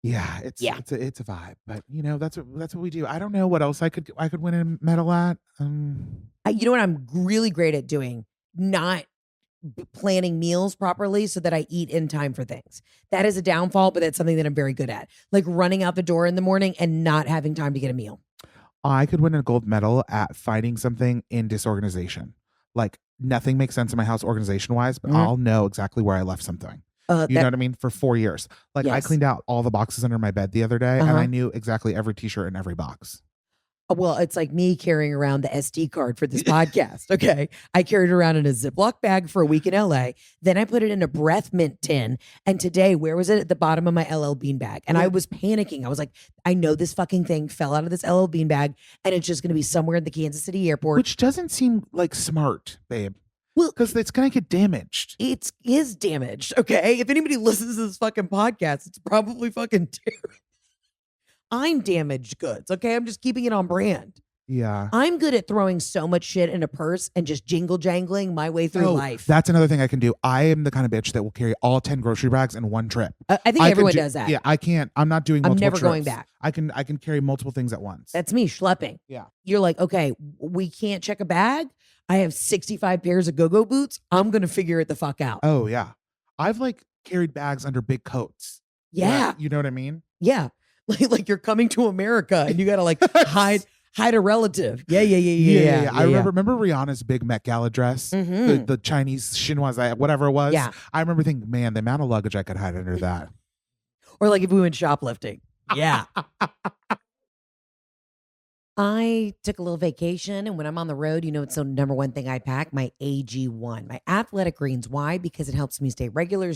Yeah, it's a vibe. But you know, that's what we do. I don't know what else I could win a medal at. You know what I'm really great at doing? Not planning meals properly so that I eat in time for things. That is a downfall, but that's something that I'm very good at. Like running out the door in the morning and not having time to get a meal. I could win a gold medal at finding something in disorganization. Like nothing makes sense in my house organization wise, but I'll know exactly where I left something. You know what I mean? For 4 years. Like I cleaned out all the boxes under my bed the other day and I knew exactly every t-shirt in every box. Well, it's like me carrying around the SD card for this podcast. Okay. I carried it around in a Ziploc bag for a week in LA. Then I put it in a breath mint tin. And today, where was it? At the bottom of my LL Bean bag. And I was panicking. I was like, I know this fucking thing fell out of this LL Bean bag and it's just going to be somewhere at the Kansas City airport. Which doesn't seem like smart, babe. Well, because it's going to get damaged. It is damaged. Okay. If anybody listens to this fucking podcast, it's probably fucking damaged. I'm damaged goods, okay? I'm just keeping it on brand. Yeah. I'm good at throwing so much shit in a purse and just jingle jangling my way through life. That's another thing I can do. I am the kind of bitch that will carry all 10 grocery bags in one trip. I think everyone does that. Yeah, I can't. I'm not doing multiple I'm never trips. going back. I can carry multiple things at once. That's me schlepping. Yeah. You're like, okay, we can't check a bag. I have 65 pairs of go-go boots. I'm going to figure it the fuck out. Oh, yeah. I've like carried bags under big coats. Yeah. You know what I mean? Yeah. Like you're coming to America and you got to like hide a relative. Yeah. I remember Rihanna's big Met Gala dress, the Chinese chinoise, whatever it was. Yeah. I remember thinking, man, the amount of luggage I could hide under that. Or like if we went shoplifting. Yeah. I took a little vacation, and when I'm on the road, you know, it's the number one thing I pack, my AG1, my athletic greens. Why? Because it helps me stay regular,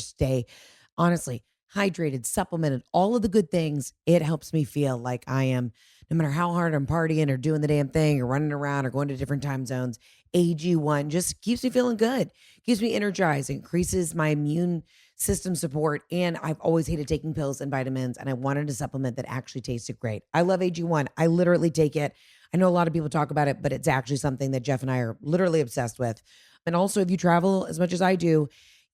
honestly, hydrated, supplemented, all of the good things. It helps me feel like I am, no matter how hard I'm partying or doing the damn thing or running around or going to different time zones, AG1 just keeps me feeling good, keeps me energized, increases my immune system support. And I've always hated taking pills and vitamins, and I wanted a supplement that actually tasted great. I love AG1. I literally take it. I know a lot of people talk about it, but it's actually something that Jeff and I are literally obsessed with. And also, if you travel as much as I do,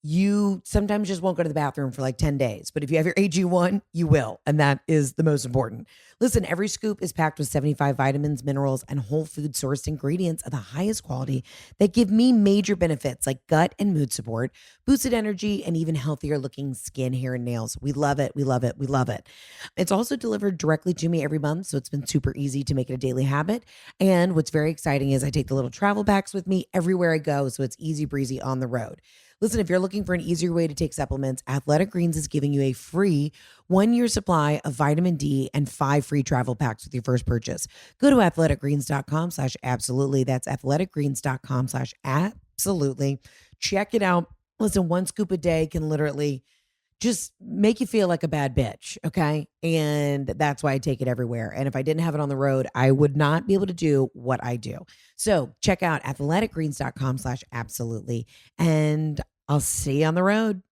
you sometimes just won't go to the bathroom for like 10 days. But if you have your AG1, you will. And that is the most important. Listen, every scoop is packed with 75 vitamins, minerals, and whole food sourced ingredients of the highest quality that give me major benefits like gut and mood support, boosted energy, and even healthier looking skin, hair, and nails. We love it. We love it. We love it. It's also delivered directly to me every month. So it's been super easy to make it a daily habit. And what's very exciting is I take the little travel packs with me everywhere I go. So it's easy breezy on the road. Listen, if you're looking for an easier way to take supplements, Athletic Greens is giving you a free 1-year supply of vitamin D and 5 free travel packs with your first purchase. Go to athleticgreens.com/absolutely. That's athleticgreens.com/absolutely. Check it out. Listen, 1 scoop a day can literally just make you feel like a bad bitch, okay? And that's why I take it everywhere. And if I didn't have it on the road, I would not be able to do what I do. So check out athleticgreens.com/absolutely. And I'll see you on the road.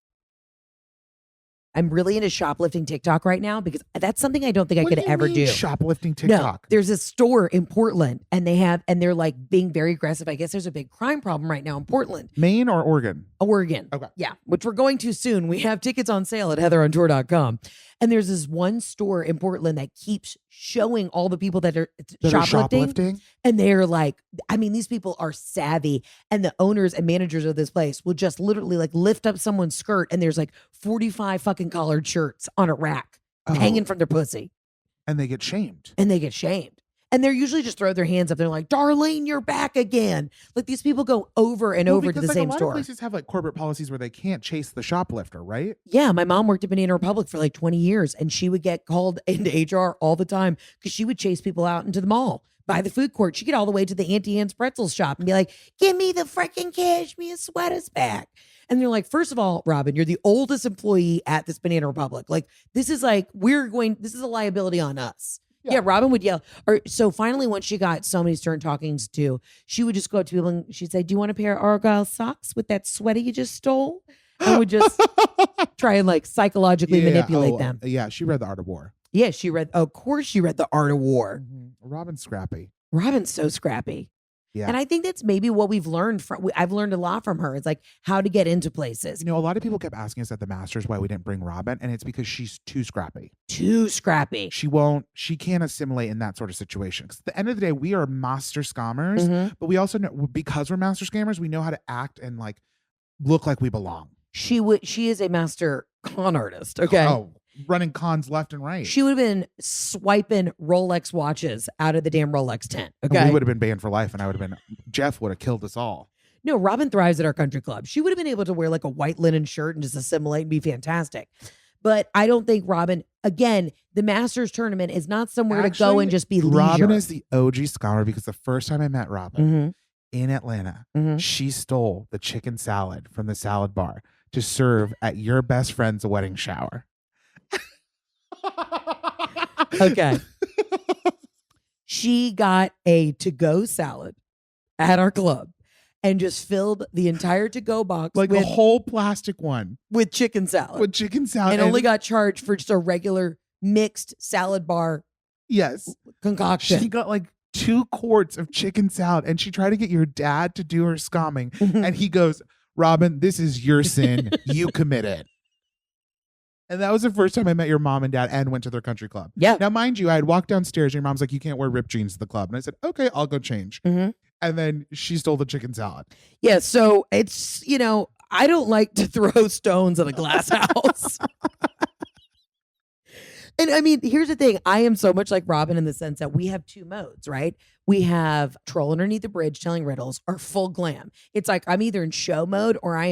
I'm really into shoplifting TikTok right now because that's something I don't think I could ever do. Shoplifting TikTok. No, there's a store in Portland and they're like being very aggressive. I guess there's a big crime problem right now in Portland. Maine or Oregon? Oregon. Okay. Yeah, which we're going to soon. We have tickets on sale at heatherontour.com. And there's this one store in Portland that keeps showing all the people that are shoplifting. And they're like, I mean, these people are savvy. And the owners and managers of this place will just literally like lift up someone's skirt and there's like 45 fucking collared shirts on a rack hanging from their pussy. And they get shamed. And they're usually just throw their hands up. They're like, Darlene, you're back again. Like these people go over and over to the same a lot store. Of places have like corporate policies where they can't chase the shoplifter, right? Yeah, my mom worked at Banana Republic for like 20 years and she would get called into HR all the time because she would chase people out into the mall by the food court. She'd get all the way to the Auntie Anne's pretzel shop and be like, give me the freaking cashmere sweaters back. And they're like, first of all, Robin, you're the oldest employee at this Banana Republic. Like, this is like, this is a liability on us. Yeah, Robin would yell. So finally, once she got so many stern talkings to, she would just go up to people and she'd say, do you want a pair of Argyle socks with that sweater you just stole? And would just try and like psychologically manipulate them. Yeah, she read The Art of War. Yeah, of course she read The Art of War. Robin's scrappy. Robin's so scrappy. Yeah. And I think that's maybe what we've learned I've learned a lot from her. It's like how to get into places. You know, a lot of people kept asking us at the Masters why we didn't bring Robin, and it's because she's too scrappy. Too scrappy. She can't assimilate in that sort of situation. Because at the end of the day, we are master scammers, but we also know, because we're master scammers, we know how to act and like look like we belong. She is a master con artist. Okay. Oh, running cons left and right. She would have been swiping Rolex watches out of the damn Rolex tent. Okay. And we would have been banned for life, and Jeff would have killed us all. No, Robin thrives at our country club. She would have been able to wear like a white linen shirt and just assimilate and be fantastic. But I don't think Robin, again, the Masters tournament is not somewhere to go and just be leisure. Robin is the OG scammer because the first time I met Robin in Atlanta, she stole the chicken salad from the salad bar to serve at your best friend's wedding shower. Okay. She got a to-go salad at our club and just filled the entire to-go box like a whole plastic one with chicken salad. And only got charged for just a regular mixed salad bar. Yes. Concoction. She got like 2 quarts of chicken salad and she tried to get your dad to do her scamming. And he goes, Robin, this is your sin. You commit it. And that was the first time I met your mom and dad and went to their country club. Yeah. Now, mind you, I had walked downstairs. Your mom's like, you can't wear ripped jeans to the club. And I said, okay, I'll go change. And then she stole the chicken salad. Yeah. So it's, I don't like to throw stones at a glass house. And I mean, here's the thing. I am so much like Robin in the sense that we have 2 modes, right? We have troll underneath the bridge telling riddles or full glam. It's like I'm either in show mode or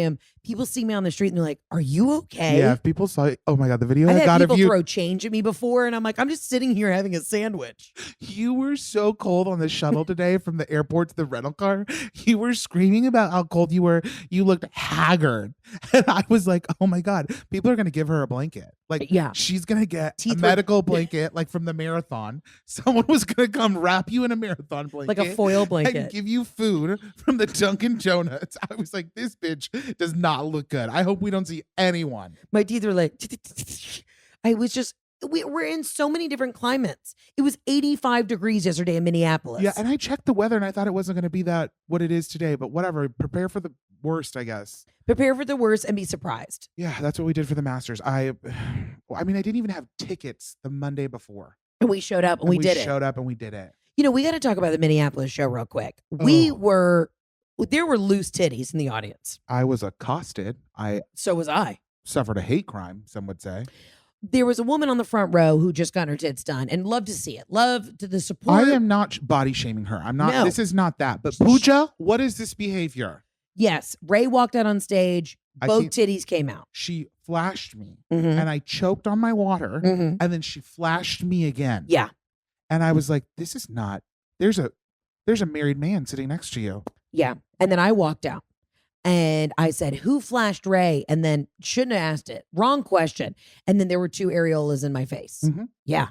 people see me on the street and they're like, are you okay? Yeah, if people saw, oh my God, the video I got had of you. people throw change at me before and I'm like, I'm just sitting here having a sandwich. You were so cold on the shuttle today from the airport to the rental car. You were screaming about how cold you were. You looked haggard. And I was like, oh my God, people are going to give her a blanket. Like, yeah, she's going to get a medical blanket, like from the marathon. Someone was going to come wrap you in a marathon blanket. Like a foil blanket. And give you food from the Dunkin' Donuts. I was like, this bitch does not look good. I hope we don't see anyone. My teeth are like, I was just, we're in so many different climates. It was 85 degrees yesterday in Minneapolis. Yeah, and I checked the weather and I thought it wasn't going to be what it is today, but whatever. Prepare for the worst, I guess. Prepare for the worst and be surprised. Yeah, that's what we did for the Masters. I didn't even have tickets the Monday before. And we showed up and we did it. We showed up and we did it. We got to talk about the Minneapolis show real quick. There were loose titties in the audience. I was accosted. So was I. Suffered a hate crime, some would say. There was a woman on the front row who just got her tits done and loved to see it. Loved the support. I am not body shaming her. I'm not. No. This is not that. But Pooja, what is this behavior? Yes. Ray walked out on stage. Both titties came out. She flashed me and I choked on my water and then she flashed me again. Yeah. And I was like, this is not, there's a married man sitting next to you. Yeah. And then I walked out and I said, who flashed Ray? And then shouldn't have asked it. Wrong question. And then there were 2 areolas in my face. Yeah.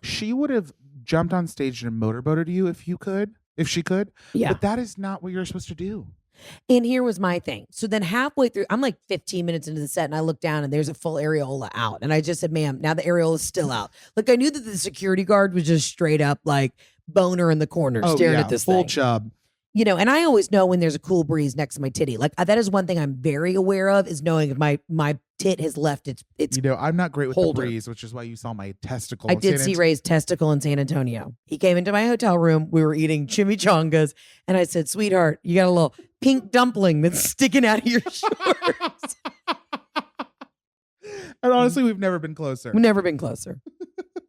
She would have jumped on stage and motorboated you if she could. Yeah. But that is not what you're supposed to do. And here was my thing. So then halfway through, I'm like 15 minutes into the set and I look down and there's a full areola out. And I just said, ma'am, now the areola is still out. Like I knew that the security guard was just straight up like boner in the corner staring at this full thing. chub. And I always know when there's a cool breeze next to my titty. Like that is one thing I'm very aware of is knowing if my tit has left its I'm not great with holder. the breeze, which is why you saw my testicle. I did see Ray's testicle in San Antonio. He came into my hotel room. We were eating chimichangas. And I said, sweetheart, you got a little pink dumpling that's sticking out of your shorts. And honestly, we've never been closer. We've never been closer.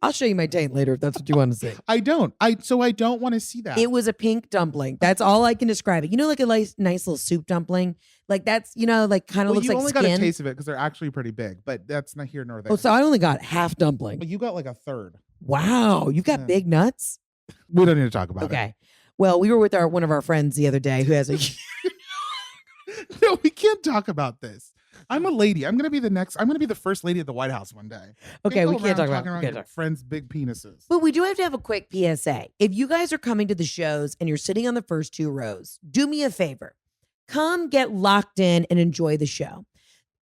I'll show you my taint later if that's what you want to see. I don't want to see that. It was a pink dumpling. That's all I can describe it. You know, like a nice little soup dumpling. Like that's, you know, like kind of looks like skin. You only got a taste of it because they're actually pretty big, but that's not here nor there. Oh, so I only got half dumpling. But you got like a third. Wow, you've got big nuts. We don't need to talk about it. Okay. Well, we were with one of our friends the other day who has a. No, we can't talk about this. I'm a lady. I'm going to be the first lady at the White House one day. Okay, we can't talk about your friends' big penises. But we do have to have a quick PSA. If you guys are coming to the shows and you're sitting on the first 2 rows, do me a favor. Come get locked in and enjoy the show.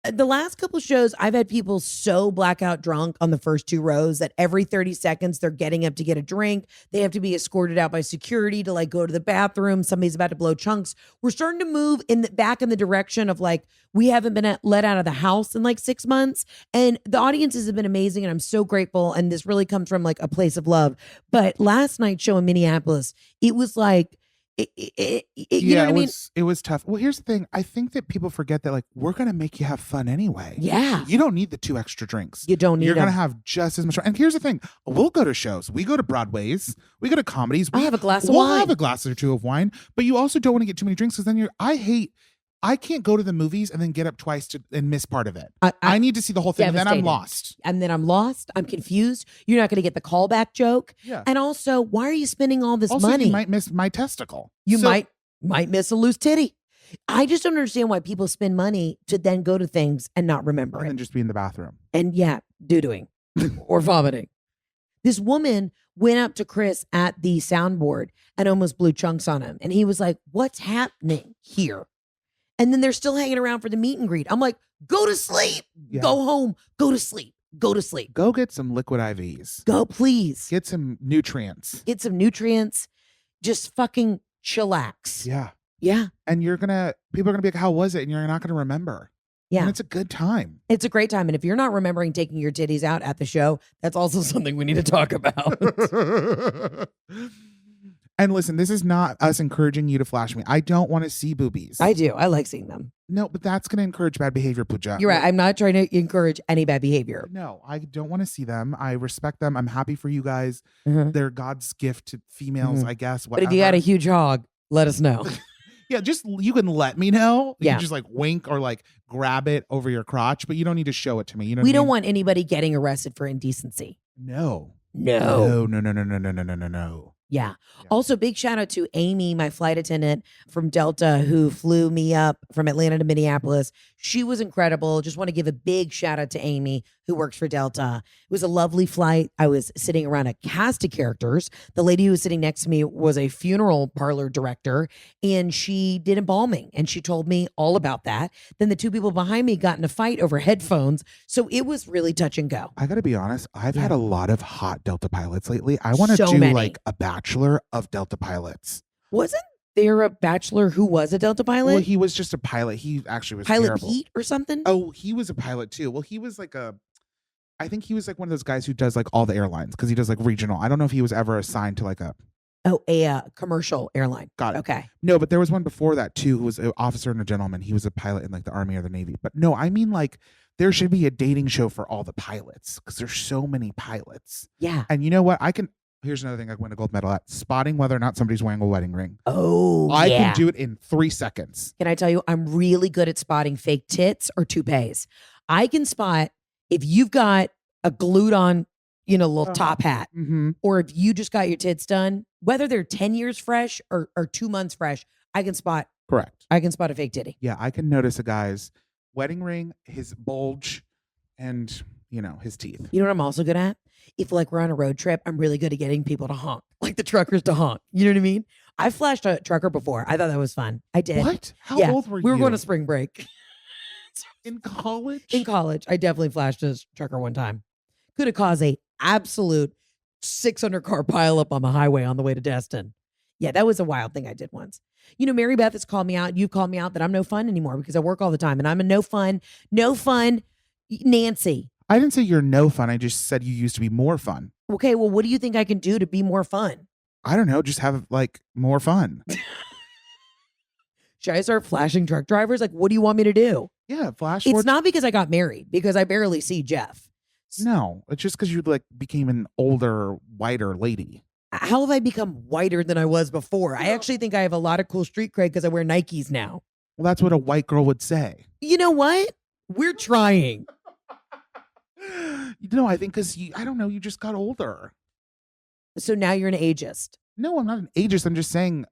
The last couple shows, I've had people so blackout drunk on the first 2 rows that every 30 seconds they're getting up to get a drink. They have to be escorted out by security to like go to the bathroom. Somebody's about to blow chunks. We're starting to move back in the direction of like, we haven't been let out of the house in like 6 months. And the audiences have been amazing. And I'm so grateful. And this really comes from like a place of love. But last night's show in Minneapolis, it was like, you know what I mean? It was tough. Well, here's the thing. I think that people forget that like we're gonna make you have fun anyway. Yeah. You don't need the 2 extra drinks. You don't need You're them. gonna have just as much fun. And here's the thing. We'll go to shows. We go to Broadways. We go to comedies. I'll have a glass of We'll wine. have a glass or 2 of wine. But you also don't want to get too many drinks because then I can't go to the movies and then get up twice and miss part of it. I need to see the whole thing, and then I'm lost. I'm confused. You're not going to get the callback joke. Yeah. And also, why are you spending all this also, money? You might miss my testicle. You might miss a loose titty. I just don't understand why people spend money to then go to things and not remember and it. then just be in the bathroom. And doo-dooing or vomiting. This woman went up to Chris at the soundboard and almost blew chunks on him. And he was like, what's happening here? And then they're still hanging around for the meet and greet. I'm like, go to sleep. Yeah. Go home. Go to sleep. Go to sleep. Go get some liquid IVs. Go, please. Get some nutrients. Just fucking chillax. Yeah. Yeah. And people are going to be like, how was it? And you're not going to remember. Yeah. And it's a good time. It's a great time. And if you're not remembering taking your titties out at the show, that's also something we need to talk about. And listen, this is not us encouraging you to flash me. I don't want to see boobies. I do. I like seeing them. No, but that's going to encourage bad behavior, Pooja. You're right. I'm not trying to encourage any bad behavior. No, I don't want to see them. I respect them. I'm happy for you guys. Mm-hmm. They're God's gift to females, I guess. But if you got a huge hog, let us know. Yeah, you can let me know. You Yeah. can just like wink or like grab it over your crotch, but you don't need to show it to me. You know, We don't want anybody getting arrested for indecency. No. No. No. Yeah. Also, big shout out to Amy, my flight attendant from Delta, who flew me up from Atlanta to Minneapolis. She was incredible. Just want to give a big shout out to Amy, who works for Delta. It was a lovely flight. I was sitting around a cast of characters. The lady who was sitting next to me was a funeral parlor director, and she did embalming, and she told me all about that. Then the 2 people behind me got in a fight over headphones. So it was really touch and go. I got to be honest. I've had a lot of hot Delta pilots lately. I want to So do many. like a bachelor of Delta pilots. Wasn't there a bachelor who was a Delta pilot? Well, he was just a pilot. He actually was Pilot terrible. Pete or something? Oh, he was a pilot too. Well, he was like I think he was like one of those guys who does like all the airlines because he does like regional. I don't know if he was ever assigned to like a commercial airline. Got it. Okay. No, but there was one before that too who was an officer and a gentleman. He was a pilot in like the Army or the Navy. But no, I mean like there should be a dating show for all the pilots because there's so many pilots. Yeah. And you know what? Here's another thing I win a gold medal at: spotting whether or not somebody's wearing a wedding ring. Oh, I can do it in 3 seconds. Can I tell you, I'm really good at spotting fake tits or toupees. I can spot if you've got a glued on, little top hat, or if you just got your tits done, whether they're 10 years fresh or 2 months fresh, I can spot. Correct. I can spot a fake titty. Yeah, I can notice a guy's wedding ring, his bulge, and his teeth. You know what I'm also good at? If like we're on a road trip, I'm really good at getting people to honk, like the truckers to honk. You know what I mean? I flashed a trucker before. I thought that was fun. I did. What? How old were you? We were going to spring break. In college? In college, I definitely flashed a trucker one time. Could have caused a absolute 600 car pileup on the highway on the way to Destin. Yeah, that was a wild thing I did once. Mary Beth has called me out. You've called me out that I'm no fun anymore because I work all the time and I'm a no fun Nancy. I didn't say you're no fun. I just said you used to be more fun. Okay, well, what do you think I can do to be more fun? I don't know. Just have like more fun. Should I start flashing truck drivers? Like, what do you want me to do? Yeah, flash. It's not because I got married, because I barely see Jeff. No, it's just because you like became an older, whiter lady. How have I become whiter than I was before? I actually think I have a lot of cool street cred because I wear Nikes now. Well, that's what a white girl would say. You know what? We're trying. I think because I don't know, you just got older. So now you're an ageist. No, I'm not an ageist. I'm just saying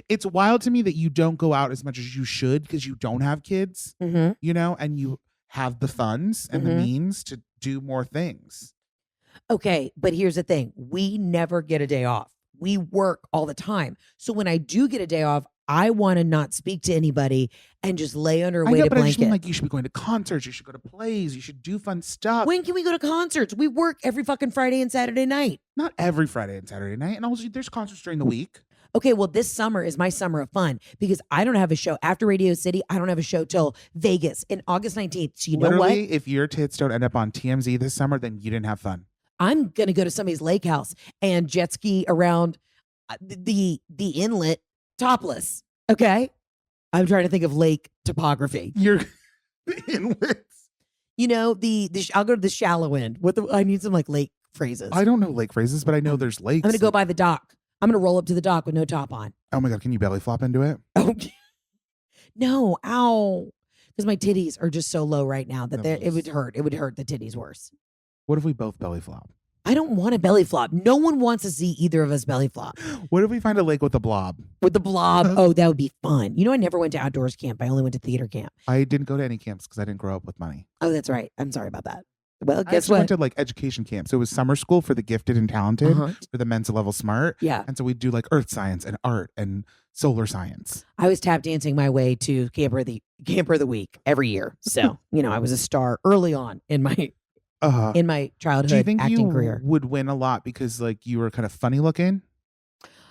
it's wild to me that you don't go out as much as you should because you don't have kids, and you have the funds and the means to do more things. Okay, but here's the thing. We never get a day off. We work all the time. So when I do get a day off, I want to not speak to anybody and just lay under a weighted but I blanket. just mean like you should be going to concerts, you should go to plays, you should do fun stuff. When can we go to concerts? We work every fucking Friday and Saturday night. Not every Friday and Saturday night. And also there's concerts during the week. Okay, well, this summer is my summer of fun because I don't have a show after Radio City. I don't have a show till Vegas in August 19th. So you know what? If your tits don't end up on TMZ this summer, then you didn't have fun. I'm going to go to somebody's lake house and jet ski around the inlet topless. Okay? I'm trying to think of lake topography. You're the inlets. I'll go to the shallow end. I need some like lake phrases. I don't know lake phrases, but I know there's lakes. I'm going to go by the dock. I'm going to roll up to the dock with no top on. Oh my God, can you belly flop into it? Oh, no. Ow. Because my titties are just so low right now that it would hurt. It would hurt the titties worse. What if we both belly flop? I don't want a belly flop. No one wants to see either of us belly flop. What if we find a lake with a blob? With the blob? Oh, that would be fun. I never went to outdoors camp. I only went to theater camp. I didn't go to any camps because I didn't grow up with money. Oh, that's right. I'm sorry about that. Well, I guess what? went to like education camps. So it was summer school for the gifted and talented, for the mental level smart. Yeah. And so we'd do like earth science and art and solar science. I was tap dancing my way to camper of the week every year. So, I was a star early on in my childhood do you think acting you career. Would win a lot because like you were kind of funny looking?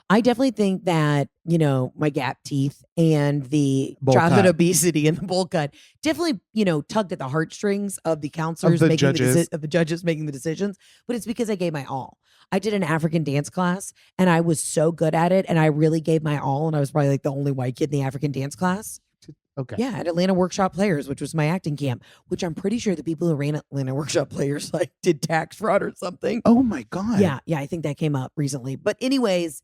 I definitely think that, my gap teeth and the bowl childhood cut. obesity and the bowl cut definitely, tugged at the heartstrings of the counselors, Of the making judges. of the judges making the decisions. But it's because I gave my all. I did an African dance class and I was so good at it. And I really gave my all. And I was probably like the only white kid in the African dance class. Okay. Yeah, at Atlanta Workshop Players, which was my acting camp, which I'm pretty sure the people who ran Atlanta Workshop Players like did tax fraud or something. Oh my God. Yeah, I think that came up recently. But anyways,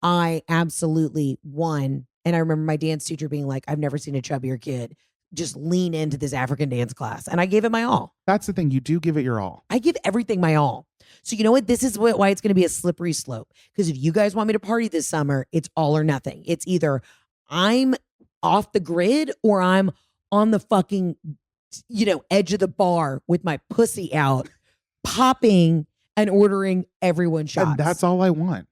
I absolutely won. And I remember my dance teacher being like, I've never seen a chubbier kid just lean into this African dance class. And I gave it my all. That's the thing. You do give it your all. I give everything my all. So you know what? This is why it's going to be a slippery slope. Because if you guys want me to party this summer, it's all or nothing. It's either I'm off the grid or I'm on the fucking, edge of the bar with my pussy out, popping and ordering everyone shots. And that's all I want.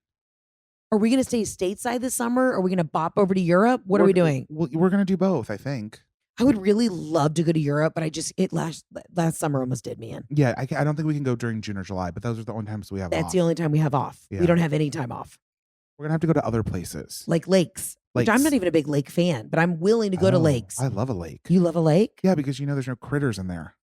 Are we going to stay stateside this summer? Are we going to bop over to Europe? What are we doing? We're going to do both, I think. I would really love to go to Europe, but last summer almost did me in. Yeah, I don't think we can go during June or July, but those are the only times we have off. That's the only time we have off. Yeah. We don't have any time off. We're going to have to go to other places. Like lakes. Which I'm not even a big lake fan, but I'm willing to go to lakes. I love a lake. You love a lake? Yeah, because there's no critters in there.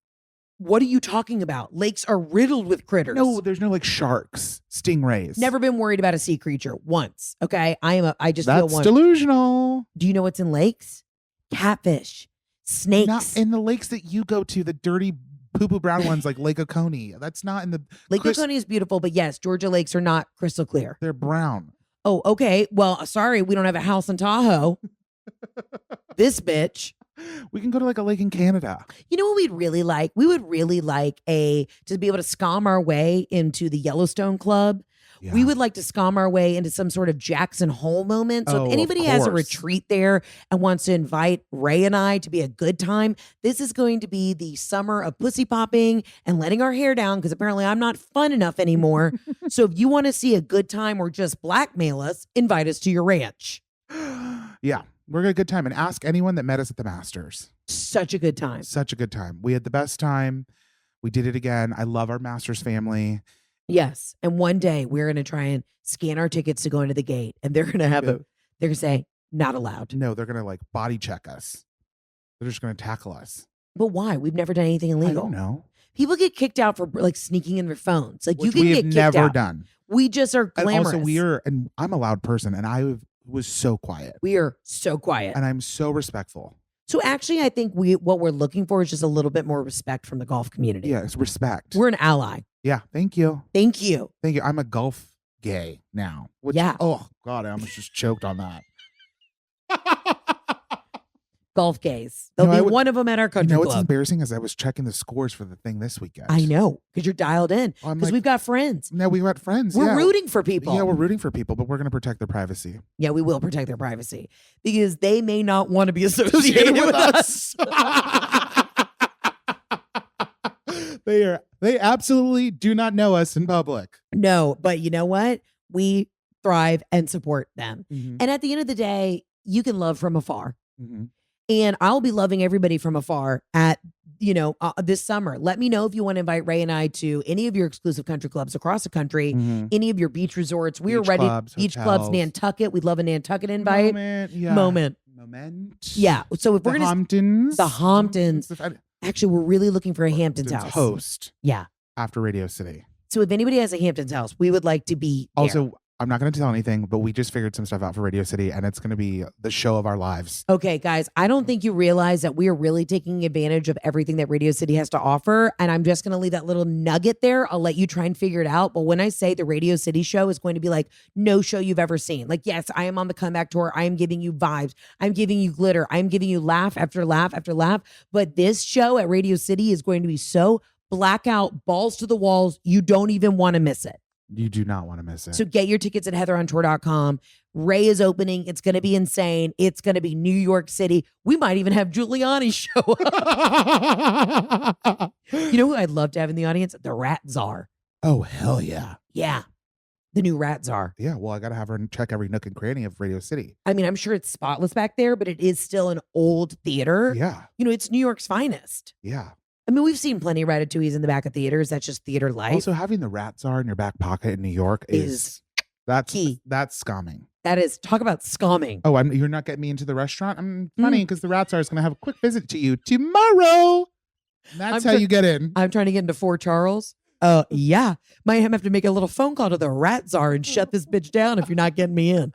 What are you talking about? Lakes are riddled with critters. No, there's no like sharks, stingrays. Never been worried about a sea creature once. Okay, I just That's feel one. delusional. Do you know what's in lakes? Catfish, snakes. Not in the lakes that you go to, the dirty poo-poo brown ones like Lake Oconee. That's not in the Lake Oconee is beautiful, but yes, Georgia lakes are not crystal clear. They're brown. Oh, okay. Well, sorry, we don't have a house in Tahoe. This bitch. We can go to like a lake in Canada. You know what we'd really like? We would really like to be able to scam our way into the Yellowstone Club. Yeah. We would like to scam our way into some sort of Jackson Hole moment. So if anybody has a retreat there and wants to invite Ray and I to be a good time, this is going to be the summer of pussy popping and letting our hair down because apparently I'm not fun enough anymore. So if you want to see a good time or just blackmail us, invite us to your ranch. Yeah, we're gonna have a good time. And ask anyone that met us at the Masters. Such a good time. Such a good time. We had the best time. We did it again. I love our Masters family. Yes. And one day we're going to try and scan our tickets to go into the gate. And they're going to they're going to say, not allowed. No, they're going to like body check us. They're just going to tackle us. But why? We've never done anything illegal. I don't know. People get kicked out for like sneaking in their phones. Like Which you can we get have kicked never out. done. We just are glamorous. And also and I'm a loud person and I was so quiet. We are so quiet. And I'm so respectful. So actually, I think what we're looking for is just a little bit more respect from the golf community. Yeah, it's respect. We're an ally. Yeah, thank you. Thank you. Thank you. I'm a golf gay now. Yeah. Oh, God, I almost just choked on that. Golf gays. There'll be one of them at our country what's club. embarrassing is I was checking the scores for the thing this weekend. I know, because you're dialed in. Because we've got friends. No, we got friends. We're rooting for people. Yeah, we're rooting for people, but we're going to protect their privacy. Yeah, we will protect their privacy because they may not want to be associated with us. They absolutely do not know us in public. No, but you know what? We thrive and support them. Mm-hmm. And at the end of the day, you can love from afar. Mm-hmm. And I'll be loving everybody from afar at, this summer. Let me know if you want to invite Ray and I to any of your exclusive country clubs across the country, any of your beach resorts. We are ready. Beach clubs, Nantucket. We'd love a Nantucket invite. Moment. Yeah. So if we're going to. The Hamptons. Actually, we're really looking for a Hamptons house. Host. Yeah. After Radio City. So if anybody has a Hamptons house, we would like to be there. Also, I'm not going to tell anything, but we just figured some stuff out for Radio City, and it's going to be the show of our lives. Okay, guys, I don't think you realize that we are really taking advantage of everything that Radio City has to offer, and I'm just going to leave that little nugget there. I'll let you try and figure it out, but when I say the Radio City show is going to be like no show you've ever seen. Like, yes, I am on the comeback tour. I am giving you vibes. I'm giving you glitter. I'm giving you laugh after laugh after laugh, but this show at Radio City is going to be so blackout, balls to the walls, you don't even want to miss it. You do not want to miss it. So get your tickets at heatherontour.com. Ray is opening. It's going to be insane. It's going to be New York City. We might even have Giuliani show up. You know who I'd love to have in the audience? The Rat Czar. Oh, hell yeah. Yeah. The new Rat Czar. Yeah, well, I got to have her check every nook and cranny of Radio City. I mean, I'm sure it's spotless back there, but it is still an old theater. Yeah. It's New York's finest. Yeah. I mean, we've seen plenty of Ratatouilles in the back of theaters. That's just theater life. Also, having the Rat Czar in your back pocket in New York is that's key. That's scamming. That is, talk about scamming. Oh, you're not getting me into the restaurant? I'm funny because the Rat Czar is going to have a quick visit to you tomorrow. And that's how you get in. I'm trying to get into Fort Charles. Yeah. Might have to make a little phone call to the Rat Czar and shut this bitch down if you're not getting me in.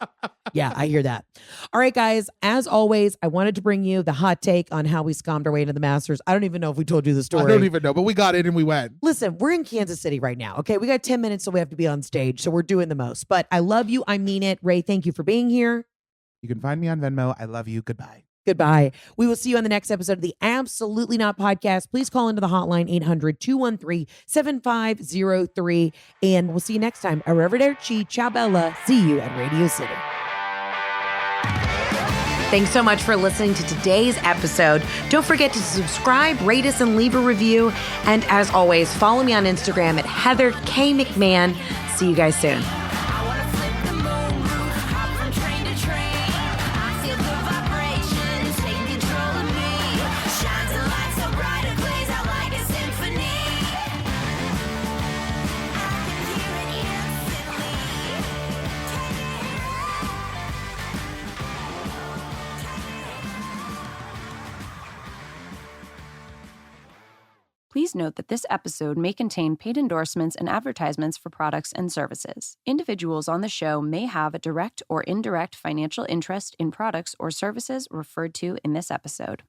Yeah, I hear that. All right, guys. As always, I wanted to bring you the hot take on how we scammed our way into the Masters. I don't even know if we told you the story. I don't even know, but we got in and we went. Listen, we're in Kansas City right now. Okay, we got 10 minutes, so we have to be on stage. So we're doing the most. But I love you. I mean it. Ray, thank you for being here. You can find me on Venmo. I love you. Goodbye. Goodbye. We will see you on the next episode of the Absolutely Not Podcast. Please call into the hotline 800-213-7503. And we'll see you next time. Arrivederci. Ciao, Bella. See you at Radio City. Thanks so much for listening to today's episode. Don't forget to subscribe, rate us, and leave a review. And as always, follow me on Instagram at Heather K. McMahan. See you guys soon. I wanna flip the moonroof, hop from train to train. I feel the vibrations taking control of me. Shines a light so bright it plays out like a symphony. I can hear it instantly. Please note that this episode may contain paid endorsements and advertisements for products and services. Individuals on the show may have a direct or indirect financial interest in products or services referred to in this episode.